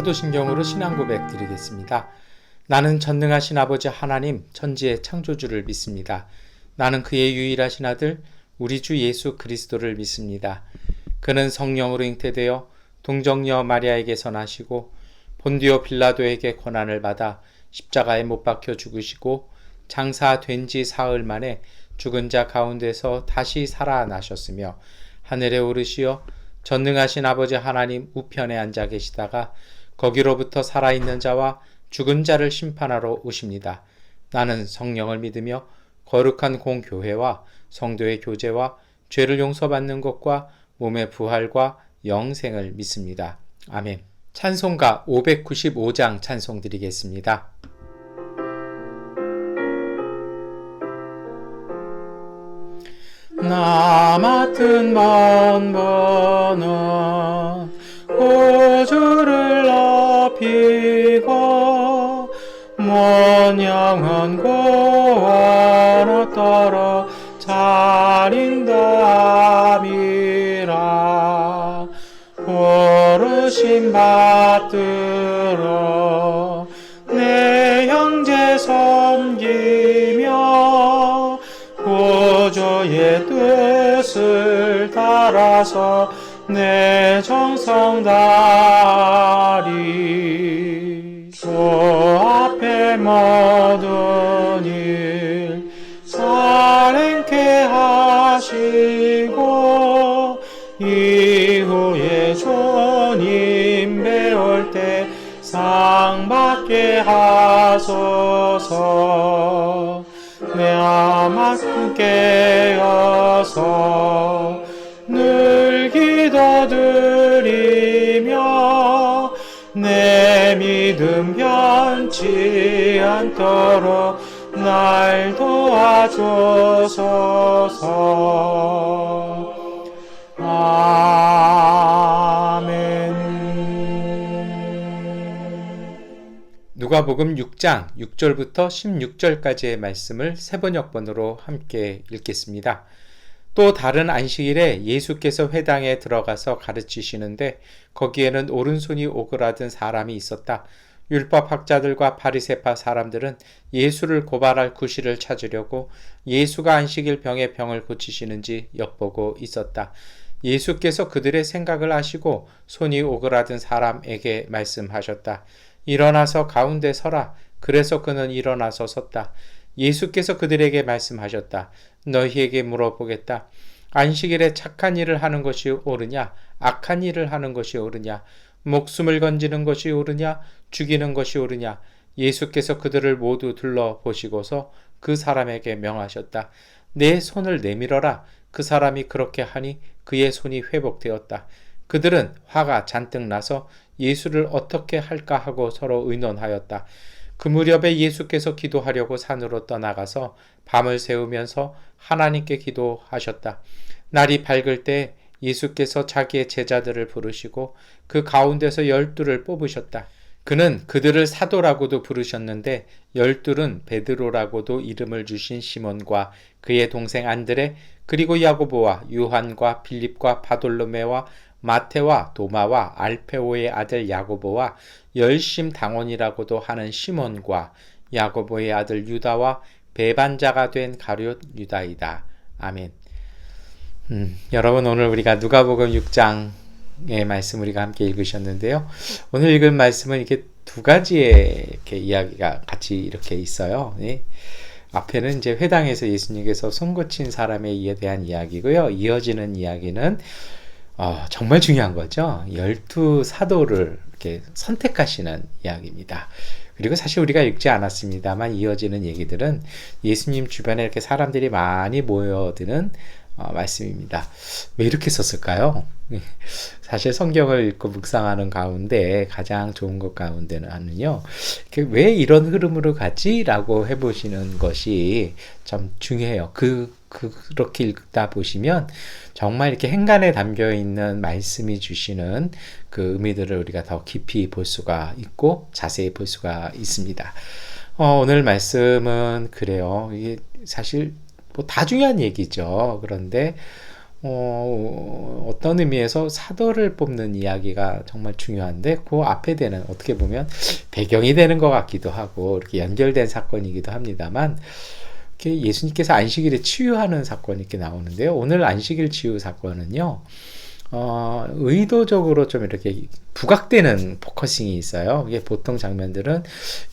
사도신경으로 신앙 고백 드리겠습니다. 나는 전능하신 아버지 하나님 천지의 창조주를 믿습니다. 나는 그의 유일하신 아들 우리 주 예수 그리스도를 믿습니다. 그는 성령으로 잉태되어 동정녀 마리아에게서 나시고 본디오 빌라도에게 고난을 받아 십자가에 못 박혀 죽으시고 장사된 지 사흘 만에 죽은 자 가운데서 다시 살아나셨으며 하늘에 오르시어 전능하신 아버지 하나님 우편에 앉아 계시다가 거기로부터 살아있는 자와 죽은 자를 심판하러 오십니다. 나는 성령을 믿으며 거룩한 공교회와 성도의 교제와 죄를 용서받는 것과 몸의 부활과 영생을 믿습니다. 아멘. 찬송가 595장 찬송 드리겠습니다. 나 맡은 번번은 우주를 높이고 먼 영원 고원으로 떨어 자린다미라. 부르심 받들어 내 형제 섬기며 구주의 뜻을 따라서 내 정성 다하리. 주 앞에 모든 일 살행케 하시고 이후에 주님 배울 때 상 받게 하소서. 내 아마큼 깨어서 늘 기도드리며 내 믿음 변치 않도록 날 도와주소서. 아멘. 누가복음 6장 6절부터 16절까지의 말씀을 세번역번으로 함께 읽겠습니다. 또 다른 안식일에 예수께서 회당에 들어가서 가르치시는데 거기에는 오른손이 오그라든 사람이 있었다. 율법학자들과 바리새파 사람들은 예수를 고발할 구실을 찾으려고 예수가 안식일 병에 병을 고치시는지 엿보고 있었다. 예수께서 그들의 생각을 아시고 손이 오그라든 사람에게 말씀하셨다. 일어나서 가운데 서라. 그래서 그는 일어나서 섰다. 예수께서 그들에게 말씀하셨다. 너희에게 물어보겠다. 안식일에 착한 일을 하는 것이 옳으냐? 악한 일을 하는 것이 옳으냐? 목숨을 건지는 것이 옳으냐? 죽이는 것이 옳으냐? 예수께서 그들을 모두 둘러보시고서 그 사람에게 명하셨다. 내 손을 내밀어라. 그 사람이 그렇게 하니 그의 손이 회복되었다. 그들은 화가 잔뜩 나서 예수를 어떻게 할까 하고 서로 의논하였다. 그 무렵에 예수께서 기도하려고 산으로 떠나가서 밤을 새우면서 하나님께 기도하셨다. 날이 밝을 때 예수께서 자기의 제자들을 부르시고 그 가운데서 12를 뽑으셨다. 그는 그들을 사도라고도 부르셨는데 12은 베드로라고도 이름을 주신 시몬과 그의 동생 안드레 그리고 야고보와 요한과 빌립과 바돌로메와 마테와 도마와 알페오의 아들 야고보와 열심 당원이라고도 하는 시몬과 야고보의 아들 유다와 배반자가 된 가룟 유다이다. 아멘. 여러분 오늘 우리가 누가복음 6장의 말씀 우리가 함께 읽으셨는데요. 오늘 읽은 말씀은 이렇게 두 가지의 이렇게 이야기가 같이 이렇게 있어요. 네. 앞에는 이제 회당에서 예수님께서 손 고친 사람에 대한 이야기고요. 이어지는 이야기는 정말 중요한 거죠. 12 사도를 이렇게 선택하시는 이야기입니다. 그리고 사실 우리가 읽지 않았습니다만 이어지는 얘기들은 예수님 주변에 이렇게 사람들이 많이 모여드는 말씀입니다. 왜 이렇게 썼을까요? 사실 성경을 읽고 묵상하는 가운데 가장 좋은 것 가운데는요, 왜 이런 흐름으로 가지? 라고 해보시는 것이 참 중요해요. 그렇게 읽다 보시면 정말 이렇게 행간에 담겨 있는 말씀이 주시는 그 의미들을 우리가 더 깊이 볼 수가 있고 자세히 볼 수가 있습니다. 오늘 말씀은 그래요. 이게 사실 뭐 다 중요한 얘기죠. 그런데 어떤 의미에서 사도를 뽑는 이야기가 정말 중요한데 그 앞에 되는 어떻게 보면 배경이 되는 것 같기도 하고 이렇게 연결된 사건이기도 합니다만 이렇게 예수님께서 안식일에 치유하는 사건이 이렇게 나오는데요. 오늘 안식일 치유 사건은요. 의도적으로 좀 이렇게 부각되는 포커싱이 있어요. 이게 보통 장면들은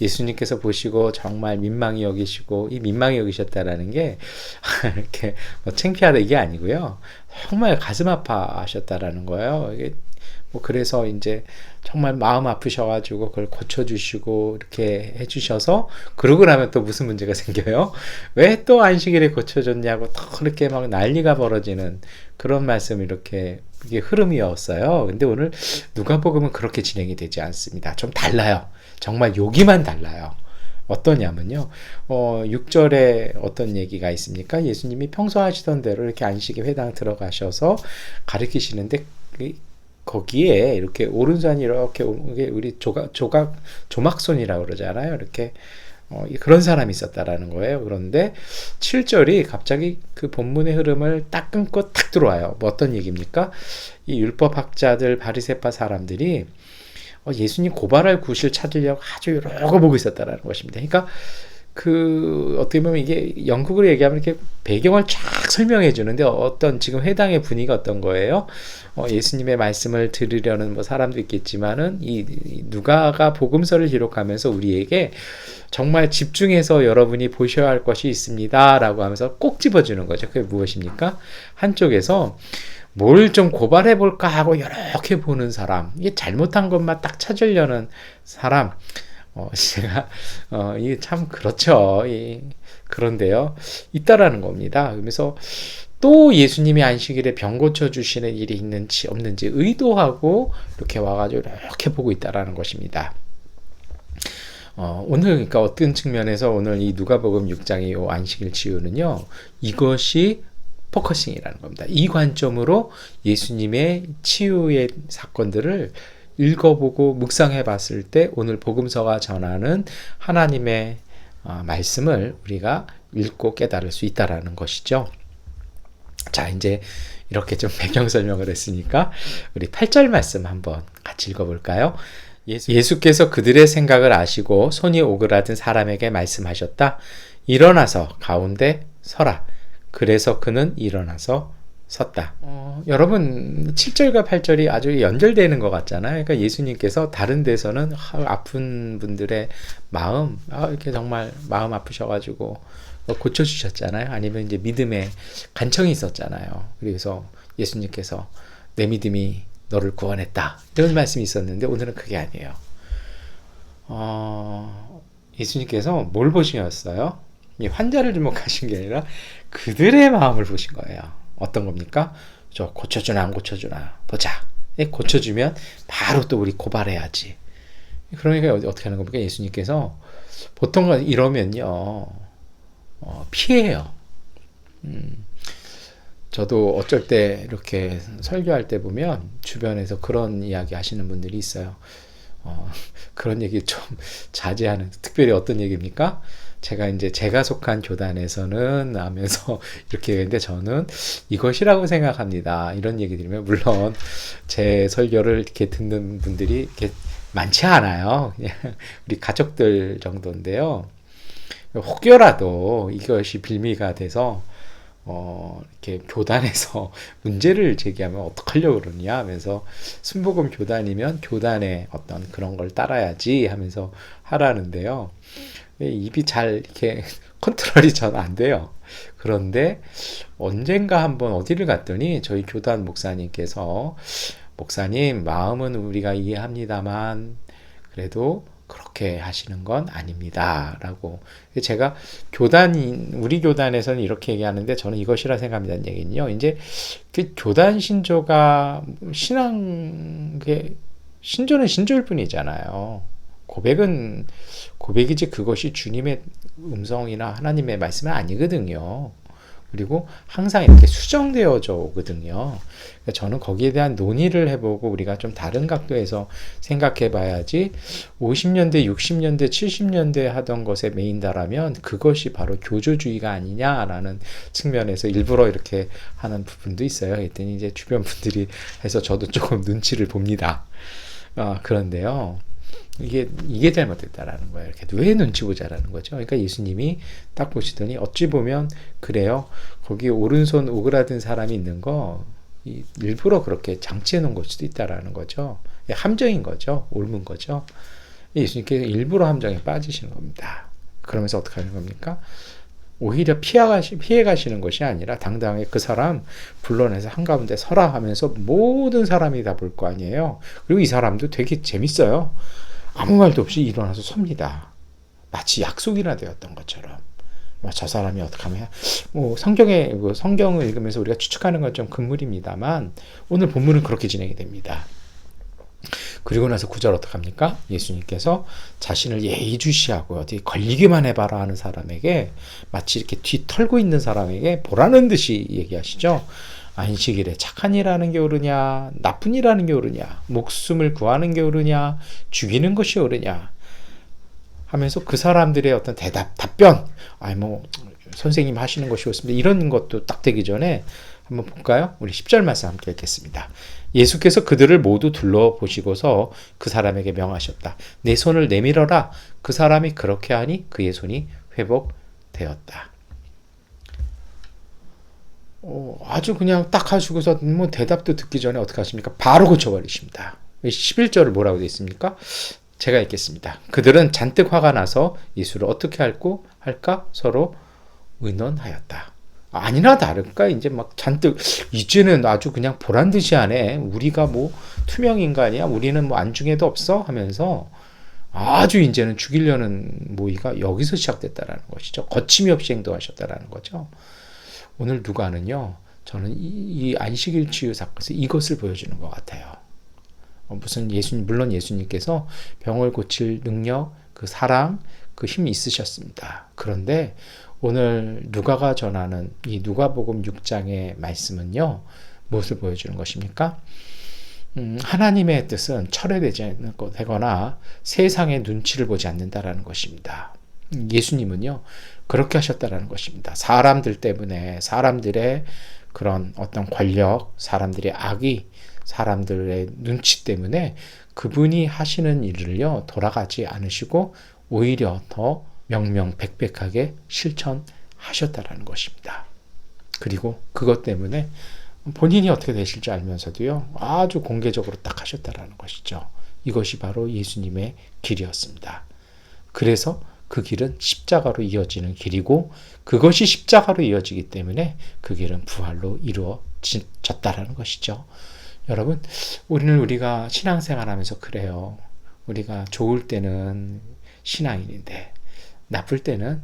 예수님께서 보시고 정말 민망히 여기시고 이 민망히 여기셨다라는 게 이렇게 뭐 창피하다 이게 아니고요. 정말 가슴 아파하셨다라는 거예요. 이게 뭐 그래서 이제 정말 마음 아프셔가지고 그걸 고쳐주시고 이렇게 해주셔서 그러고 나면 또 무슨 문제가 생겨요? 왜 또 안식일에 고쳐줬냐고 또 그렇게 막 난리가 벌어지는 그런 말씀 이렇게 이게 흐름이었어요. 근데 오늘 누가복음은 그렇게 진행이 되지 않습니다. 좀 달라요. 정말 여기만 달라요. 어떠냐면요. 6절에 어떤 얘기가 있습니까? 예수님이 평소 하시던 대로 이렇게 안식일 회당 들어가셔서 가르치시는데 거기에 이렇게 오른손이 이렇게 우리 조막손이라고 그러잖아요. 이렇게 그런 사람이 있었다라는 거예요. 그런데 7절이 갑자기 그 본문의 흐름을 딱 끊고 탁 들어와요. 뭐 어떤 얘기입니까? 이 율법학자들 바리새파 사람들이 예수님 고발할 구실 찾으려고 아주 여러 거 보고 있었다라는 것입니다. 그러니까 그 어떻게 보면 이게 영국으로 얘기하면 이렇게 배경을 쫙 설명해 주는데 어떤 지금 회당의 분위기가 어떤 거예요? 예수님의 말씀을 들으려는 뭐 사람도 있겠지만은 이 누가가 복음서를 기록하면서 우리에게 정말 집중해서 여러분이 보셔야 할 것이 있습니다라고 하면서 꼭 집어주는 거죠. 그게 무엇입니까? 한쪽에서 뭘 좀 고발해 볼까 하고 이렇게 보는 사람, 이게 잘못한 것만 딱 찾으려는 사람. 제가 이게 참 그렇죠. 그런데요, 있다라는 겁니다. 그래서 또 예수님이 안식일에 병 고쳐 주시는 일이 있는지 없는지 의도하고 이렇게 와가지고 이렇게 보고 있다라는 것입니다. 오늘 그러니까 어떤 측면에서 오늘 이 누가복음 6장의 이 안식일 치유는요, 이것이 포커싱이라는 겁니다. 이 관점으로 예수님의 치유의 사건들을 읽어보고 묵상해 봤을 때 오늘 복음서가 전하는 하나님의 말씀을 우리가 읽고 깨달을 수 있다라는 것이죠. 자, 이제 이렇게 좀 배경 설명을 했으니까 우리 8절 말씀 한번 같이 읽어볼까요? 예수께서 그들의 생각을 아시고 손이 오그라든 사람에게 말씀하셨다. 일어나서 가운데 서라. 그래서 그는 일어나서 섰다. 여러분 7절과 8절이 아주 연결되는 것 같잖아요. 그러니까 예수님께서 다른 데서는 아픈 분들의 마음 이렇게 정말 마음 아프셔가지고 고쳐주셨잖아요. 아니면 이제 믿음에 간청이 있었잖아요. 그래서 예수님께서 내 믿음이 너를 구원했다 이런 말씀이 있었는데 오늘은 그게 아니에요. 예수님께서 뭘 보시셨어요? 이 환자를 주목하신 게 아니라 그들의 마음을 보신 거예요. 어떤 겁니까? 저 고쳐주나 안 고쳐주나 보자. 고쳐주면 바로 또 우리 고발해야지. 그러니까 어떻게 하는 겁니까? 예수님께서 보통 이러면요 피해요. 저도 어쩔 때 이렇게 설교할 때 보면 주변에서 그런 이야기 하시는 분들이 있어요. 그런 얘기 좀 자제하는, 특별히 어떤 얘기입니까? 제가 속한 교단에서는 하면서 이렇게 했는데 저는 이것이라고 생각합니다. 이런 얘기 들으면 물론 제 설교를 이렇게 듣는 분들이 이렇게 많지 않아요. 그냥 우리 가족들 정도인데요. 혹여라도 이것이 빌미가 돼서 이렇게 교단에서 문제를 제기하면 어떡하려고 그러냐 하면서 순복음 교단이면 교단의 어떤 그런 걸 따라야지 하면서 하라는데요. 입이 잘 이렇게 컨트롤이 전 안 돼요. 그런데 언젠가 한번 어디를 갔더니 저희 교단 목사님께서 목사님 마음은 우리가 이해합니다만 그래도 그렇게 하시는 건 아닙니다 라고. 제가 우리 교단에서는 이렇게 얘기하는데 저는 이것이라 생각합니다. 얘기는요, 이제 그 교단 신조가 신조는 신조일 뿐이잖아요. 고백은 고백이지 그것이 주님의 음성이나 하나님의 말씀은 아니거든요. 그리고 항상 이렇게 수정되어져 오거든요. 그러니까 저는 거기에 대한 논의를 해보고 우리가 좀 다른 각도에서 생각해 봐야지 50년대, 60년대, 70년대 하던 것에 메인다라면 그것이 바로 교조주의가 아니냐라는 측면에서 일부러 이렇게 하는 부분도 있어요. 그랬더니 이제 주변 분들이 해서 저도 조금 눈치를 봅니다. 그런데요. 이게 잘못됐다라는 거예요. 이렇게 왜 눈치 보자라는 거죠. 그러니까 예수님이 딱 보시더니 어찌 보면 그래요. 거기 오른손 오그라든 사람이 있는 거 일부러 그렇게 장치해 놓은 걸 수도 있다라는 거죠. 함정인 거죠. 옮은 거죠. 예수님께서 일부러 함정에 빠지시는 겁니다. 그러면서 어떻게 하는 겁니까? 오히려 피해 가시는 것이 아니라 당당하게 그 사람 불러내서 한가운데 서라 하면서 모든 사람이 다 볼 거 아니에요. 그리고 이 사람도 되게 재밌어요. 아무 말도 없이 일어나서 섭니다. 마치 약속이나 되었던 것처럼. 저 사람이 어떻게 하면 성경을 읽으면서 우리가 추측하는 건 좀 금물입니다만 오늘 본문은 그렇게 진행이 됩니다. 그리고 나서 9절 어떡합니까? 예수님께서 자신을 예의주시하고 어디 걸리기만 해봐라 하는 사람에게 마치 이렇게 뒤털고 있는 사람에게 보라는 듯이 얘기하시죠. 안식일에 착한 일 하는 게 옳으냐, 나쁜 일 하는 게 옳으냐, 목숨을 구하는 게 옳으냐, 죽이는 것이 옳으냐 하면서 그 사람들의 어떤 답변, 선생님 하시는 것이 옳습니다. 이런 것도 딱 되기 전에 한번 볼까요? 우리 10절 말씀 함께 읽겠습니다. 예수께서 그들을 모두 둘러보시고서 그 사람에게 명하셨다. 내 손을 내밀어라. 그 사람이 그렇게 하니 그의 손이 회복되었다. 아주 그냥 딱 하시고서 대답도 듣기 전에 어떻게 하십니까? 바로 고쳐버리십니다. 11절을 뭐라고 되어 있습니까? 제가 읽겠습니다. 그들은 잔뜩 화가 나서 예수를 어떻게 할까 서로 의논하였다. 아니나 다를까 이제 막 잔뜩 이제는 아주 그냥 보란 듯이 하네. 우리가 투명 인간이야. 우리는 안중에도 없어 하면서 아주 이제는 죽이려는 모의가 여기서 시작됐다라는 것이죠. 거침이 없이 행동하셨다라는 거죠. 오늘 누가는요. 저는 이 안식일 치유 사건에서 이것을 보여주는 것 같아요. 물론 예수님께서 병을 고칠 능력, 그 사랑, 그 힘이 있으셨습니다. 그런데 오늘 누가가 전하는 이 누가복음 6장의 말씀은요. 무엇을 보여주는 것입니까? 하나님의 뜻은 철회되거나 세상의 눈치를 보지 않는다라는 것입니다. 예수님은요. 그렇게 하셨다라는 것입니다. 사람들 때문에 사람들의 그런 어떤 권력, 사람들의 악의, 사람들의 눈치 때문에 그분이 하시는 일을요. 돌아가지 않으시고 오히려 더 명명백백하게 실천하셨다라는 것입니다. 그리고 그것 때문에 본인이 어떻게 되실지 알면서도요. 아주 공개적으로 딱 하셨다라는 것이죠. 이것이 바로 예수님의 길이었습니다. 그래서 그 길은 십자가로 이어지는 길이고 그것이 십자가로 이어지기 때문에 그 길은 부활로 이루어졌다라는 것이죠. 여러분, 우리가 신앙생활하면서 그래요. 우리가 좋을 때는 신앙인인데 나쁠 때는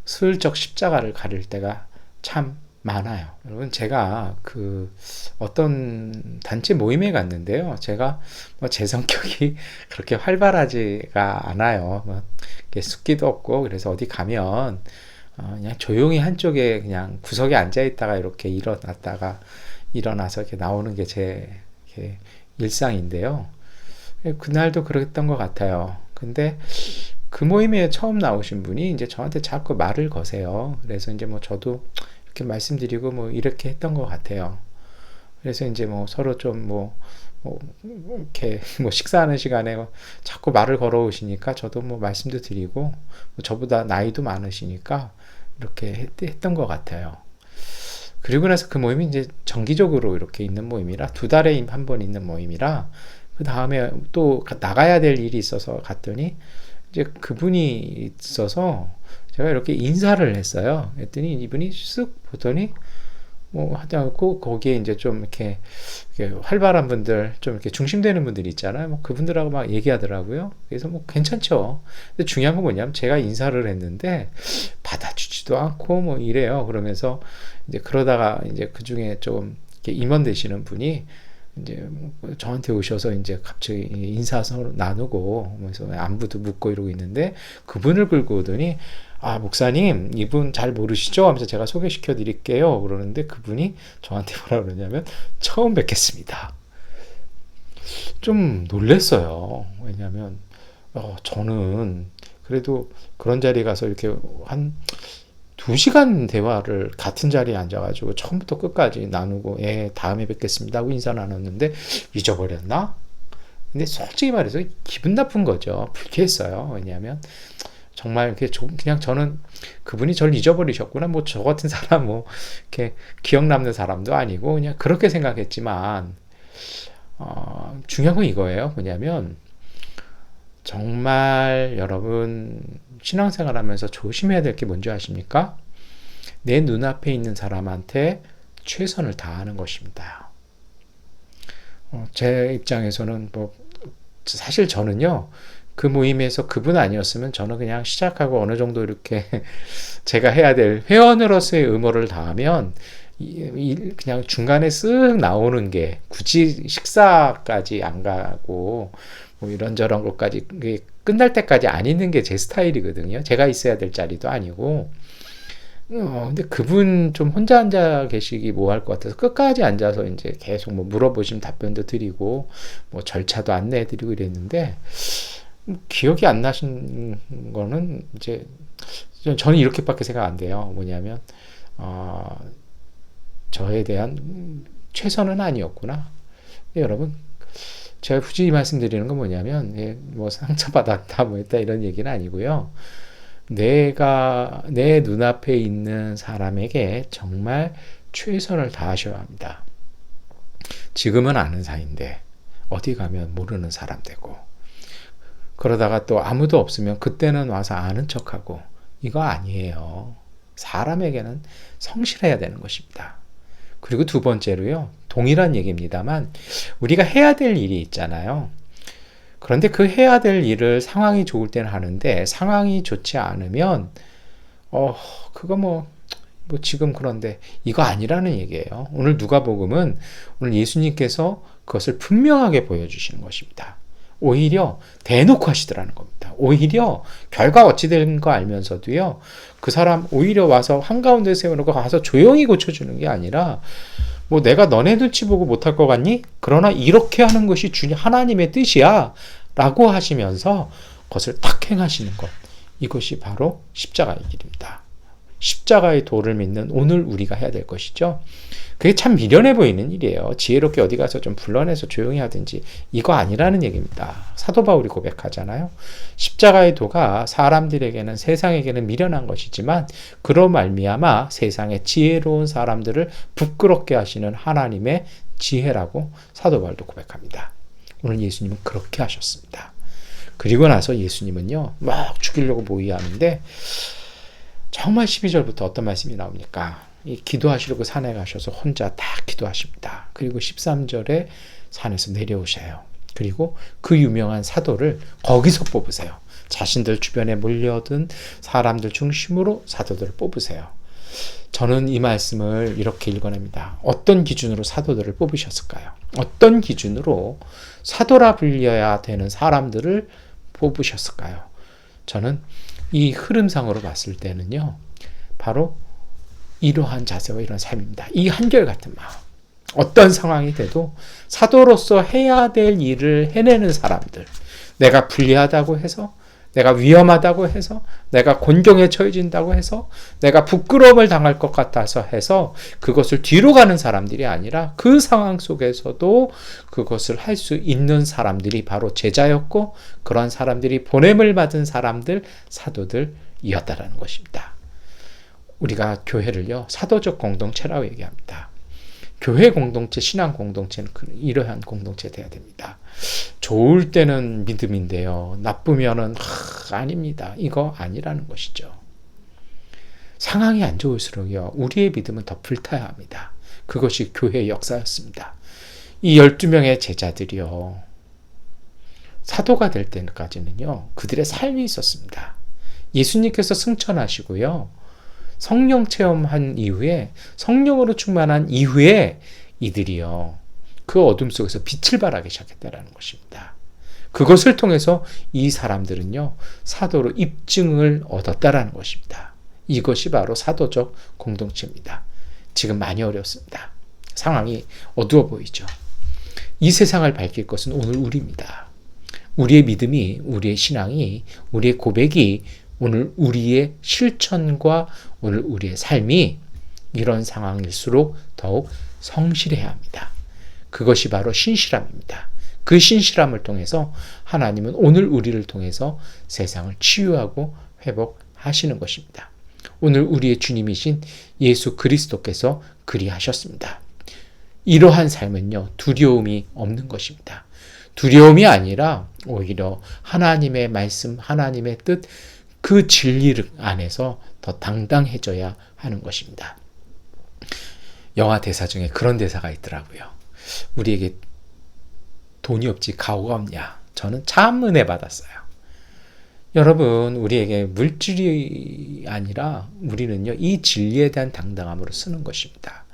슬쩍 십자가를 가릴 때가 참 많아요. 여러분, 제가 어떤 단체 모임에 갔는데요. 제가 제 성격이 그렇게 활발하지가 않아요. 숫기도 없고 그래서 어디 가면 그냥 조용히 한쪽에 그냥 구석에 앉아 있다가 이렇게 일어나서 이렇게 나오는 게 제 일상인데요. 그날도 그랬던 것 같아요. 근데 그 모임에 처음 나오신 분이 이제 저한테 자꾸 말을 거세요. 그래서 이제 저도 이렇게 말씀드리고 이렇게 했던 것 같아요. 그래서 이제 서로 좀 이렇게 식사하는 시간에 자꾸 말을 걸어오시니까 저도 말씀도 드리고 저보다 나이도 많으시니까 이렇게 했던 것 같아요. 그리고 나서 그 모임이 이제 정기적으로 이렇게 있는 모임이라 2달에 한 번 있는 모임이라 그 다음에 또 나가야 될 일이 있어서 갔더니 이제 그분이 있어서 제가 이렇게 인사를 했어요. 했더니 이분이 쓱 보더니 하지 않고 거기에 이제 좀 이렇게 활발한 분들, 좀 이렇게 중심되는 분들이 있잖아요. 그분들하고 막 얘기하더라고요. 그래서 괜찮죠. 근데 중요한 건 뭐냐면 제가 인사를 했는데 받아주지도 않고 이래요. 그러면서 이제 그러다가 이제 그 중에 좀 이렇게 임원 되시는 분이 이제 저한테 오셔서 이제 갑자기 인사 서로 나누고 그래서 안부도 묻고 이러고 있는데 그분을 끌고 오더니 아 목사님 이분 잘 모르시죠? 하면서 제가 소개시켜 드릴게요. 그러는데 그분이 저한테 뭐라 그러냐면 처음 뵙겠습니다. 좀 놀랬어요. 왜냐하면 저는 그래도 그런 자리에 가서 이렇게 한 2시간 대화를 같은 자리에 앉아가지고 처음부터 끝까지 나누고 예 다음에 뵙겠습니다 하고 인사 나눴는데 잊어버렸나? 근데 솔직히 말해서 기분 나쁜 거죠. 불쾌했어요. 왜냐하면 정말 그냥 저는 그분이 저를 잊어버리셨구나. 뭐 저 같은 사람 뭐 이렇게 기억 남는 사람도 아니고 그냥 그렇게 생각했지만 중요한 건 이거예요. 뭐냐면 정말 여러분 신앙생활 하면서 조심해야 될 게 뭔지 아십니까? 내 눈앞에 있는 사람한테 최선을 다하는 것입니다. 제 입장에서는 사실 저는요 그 모임에서 그분 아니었으면 저는 그냥 시작하고 어느 정도 이렇게 제가 해야 될 회원으로서의 의무를 다하면 그냥 중간에 쓱 나오는 게 굳이 식사까지 안 가고 뭐 이런저런 것까지 끝날 때까지 안 있는 게 제 스타일이거든요. 제가 있어야 될 자리도 아니고. 근데 그분 좀 혼자 앉아 계시기 뭐 할 것 같아서 끝까지 앉아서 이제 계속 뭐 물어보시면 답변도 드리고 뭐 절차도 안내해 드리고 이랬는데 기억이 안 나신 거는 이제 저는 이렇게밖에 생각 안 돼요. 뭐냐면 저에 대한 최선은 아니었구나. 여러분 제가 굳이 말씀드리는 건 뭐냐면 뭐 상처받았다 뭐 했다 이런 얘기는 아니고요. 내가 내 눈앞에 있는 사람에게 정말 최선을 다하셔야 합니다. 지금은 아는 사이인데 어디 가면 모르는 사람 되고 그러다가 또 아무도 없으면 그때는 와서 아는 척하고 이거 아니에요. 사람에게는 성실해야 되는 것입니다. 그리고 두 번째로요. 동일한 얘기입니다만 우리가 해야 될 일이 있잖아요. 그런데 그 해야 될 일을 상황이 좋을 때는 하는데 상황이 좋지 않으면 그거 뭐 지금 그런데 이거 아니라는 얘기예요. 오늘 누가복음은 오늘 예수님께서 그것을 분명하게 보여주시는 것입니다. 오히려 대놓고 하시더라는 겁니다. 오히려 결과 어찌 되는 거 알면서도요. 그 사람 오히려 와서 한가운데 세워놓고 가서 조용히 고쳐주는 게 아니라 뭐 내가 너네 눈치 보고 못할 것 같니? 그러나 이렇게 하는 것이 주님 하나님의 뜻이야 라고 하시면서 그것을 딱 행하시는 것. 이것이 바로 십자가의 길입니다. 십자가의 도를 믿는 오늘 우리가 해야 될 것이죠. 그게 참 미련해 보이는 일이에요. 지혜롭게 어디 가서 좀 불러내서 조용히 하든지 이거 아니라는 얘기입니다. 사도 바울이 고백하잖아요. 십자가의 도가 사람들에게는 세상에게는 미련한 것이지만 그로 말미암아 세상의 지혜로운 사람들을 부끄럽게 하시는 하나님의 지혜라고 사도 바울도 고백합니다. 오늘 예수님은 그렇게 하셨습니다. 그리고 나서 예수님은요 막 죽이려고 모의하는데 정말 12절부터 어떤 말씀이 나옵니까? 기도하시려고 산에 가셔서 혼자 딱 기도하십니다. 그리고 13절에 산에서 내려오셔요. 그리고 그 유명한 사도를 거기서 뽑으세요. 자신들 주변에 몰려든 사람들 중심으로 사도들을 뽑으세요. 저는 이 말씀을 이렇게 읽어냅니다. 어떤 기준으로 사도들을 뽑으셨을까요? 어떤 기준으로 사도라 불려야 되는 사람들을 뽑으셨을까요? 저는 이 흐름상으로 봤을 때는요. 바로 이러한 자세와 이런 삶입니다. 이 한결같은 마음. 어떤 상황이 돼도 사도로서 해야 될 일을 해내는 사람들. 내가 불리하다고 해서, 내가 위험하다고 해서, 내가 곤경에 처해진다고 해서, 내가 부끄러움을 당할 것 같아서 해서 그것을 뒤로 가는 사람들이 아니라 그 상황 속에서도 그것을 할 수 있는 사람들이 바로 제자였고 그런 사람들이 보냄을 받은 사람들, 사도들이었다라는 것입니다. 우리가 교회를요 사도적 공동체라고 얘기합니다. 교회 공동체, 신앙 공동체는 이러한 공동체 돼야 됩니다. 좋을 때는 믿음인데요. 나쁘면은 아닙니다. 이거 아니라는 것이죠. 상황이 안 좋을수록요. 우리의 믿음은 더 불타야 합니다. 그것이 교회의 역사였습니다. 이 12명의 제자들이요. 사도가 될 때까지는요. 그들의 삶이 있었습니다. 예수님께서 승천하시고요. 성령 체험한 이후에 성령으로 충만한 이후에 이들이요 그 어둠 속에서 빛을 발하기 시작했다라는 것입니다. 그것을 통해서 이 사람들은요, 사도로 입증을 얻었다라는 것입니다. 이것이 바로 사도적 공동체입니다. 지금 많이 어렵습니다. 상황이 어두워 보이죠. 이 세상을 밝힐 것은 오늘 우리입니다. 우리의 믿음이, 우리의 신앙이, 우리의 고백이, 오늘 우리의 실천과 오늘 우리의 삶이 이런 상황일수록 더욱 성실해야 합니다. 그것이 바로 신실함입니다. 그 신실함을 통해서 하나님은 오늘 우리를 통해서 세상을 치유하고 회복하시는 것입니다. 오늘 우리의 주님이신 예수 그리스도께서 그리하셨습니다. 이러한 삶은요, 두려움이 없는 것입니다. 두려움이 아니라 오히려 하나님의 말씀, 하나님의 뜻, 그 진리 안에서 더 당당해져야 하는 것입니다. 영화 대사 중에 그런 대사가 있더라고요. 우리에게 돈이 없지 가오가 없냐. 저는 참 은혜 받았어요. 여러분, 우리에게 물질이 아니라 우리는요, 이 진리에 대한 당당함으로 쓰는 것입니다.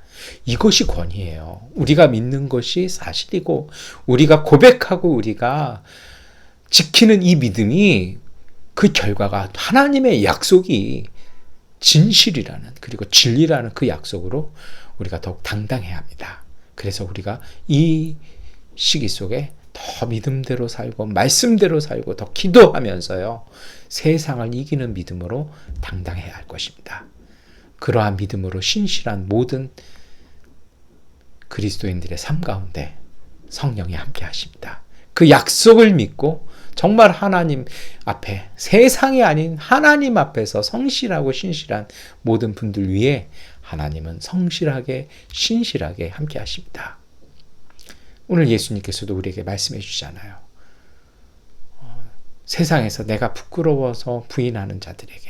이것이 권위예요. 우리가 믿는 것이 사실이고 우리가 고백하고 우리가 지키는 이 믿음이, 그 결과가 하나님의 약속이 진실이라는, 그리고 진리라는 그 약속으로 우리가 더욱 당당해야 합니다. 그래서 우리가 이 시기 속에 더 믿음대로 살고 말씀대로 살고 더 기도하면서요, 세상을 이기는 믿음으로 당당해야 할 것입니다. 그러한 믿음으로 신실한 모든 그리스도인들의 삶 가운데 성령이 함께 하십니다. 그 약속을 믿고 정말 하나님 앞에, 세상이 아닌 하나님 앞에서 성실하고 신실한 모든 분들 위해 하나님은 성실하게 신실하게 함께 하십니다. 오늘 예수님께서도 우리에게 말씀해 주잖아요. 세상에서 내가 부끄러워서 부인하는 자들에게,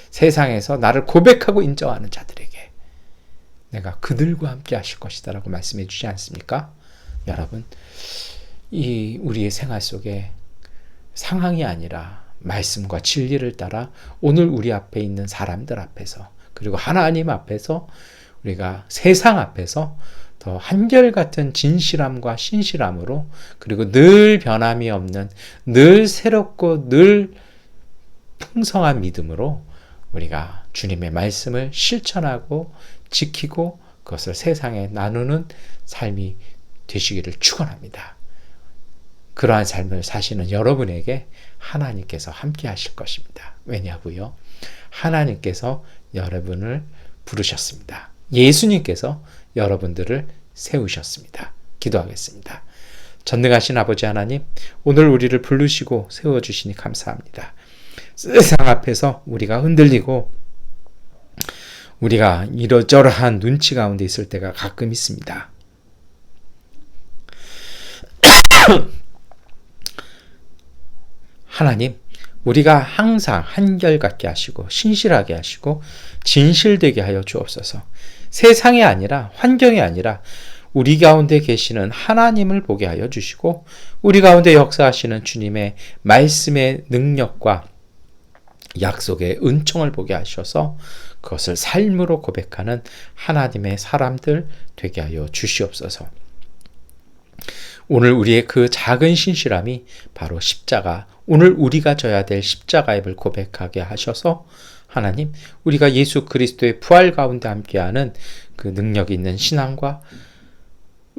세상에서 나를 고백하고 인정하는 자들에게 내가 그들과 함께 하실 것이다 라고 말씀해 주지 않습니까? 여러분, 이 우리의 생활 속에 상황이 아니라 말씀과 진리를 따라 오늘 우리 앞에 있는 사람들 앞에서, 그리고 하나님 앞에서, 우리가 세상 앞에서 더 한결같은 진실함과 신실함으로, 그리고 늘 변함이 없는, 늘 새롭고 늘 풍성한 믿음으로 우리가 주님의 말씀을 실천하고 지키고 그것을 세상에 나누는 삶이 되시기를 축원합니다. 그러한 삶을 사시는 여러분에게 하나님께서 함께 하실 것입니다. 왜냐고요? 하나님께서 여러분을 부르셨습니다. 예수님께서 여러분들을 세우셨습니다. 기도하겠습니다. 전능하신 아버지 하나님, 오늘 우리를 부르시고 세워주시니 감사합니다. 세상 앞에서 우리가 흔들리고 우리가 이러저러한 눈치 가운데 있을 때가 가끔 있습니다. 하나님, 우리가 항상 한결같게 하시고 신실하게 하시고 진실되게 하여 주옵소서. 세상이 아니라, 환경이 아니라 우리 가운데 계시는 하나님을 보게 하여 주시고 우리 가운데 역사하시는 주님의 말씀의 능력과 약속의 은총을 보게 하셔서 그것을 삶으로 고백하는 하나님의 사람들 되게 하여 주시옵소서. 오늘 우리의 그 작은 신실함이 바로 십자가, 오늘 우리가 져야 될 십자가의 을 고백하게 하셔서 하나님, 우리가 예수 그리스도의 부활 가운데 함께하는 그 능력 있는 신앙과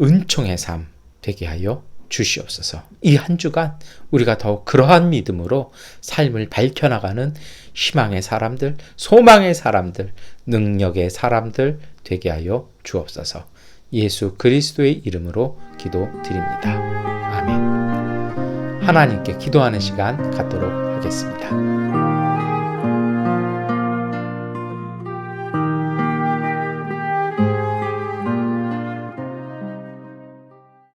은총의 삶 되게 하여 주시옵소서. 이 한 주간 우리가 더욱 그러한 믿음으로 삶을 밝혀나가는 희망의 사람들, 소망의 사람들, 능력의 사람들 되게 하여 주옵소서. 예수 그리스도의 이름으로 기도드립니다. 아멘. 하나님께 기도하는 시간 갖도록 하겠습니다.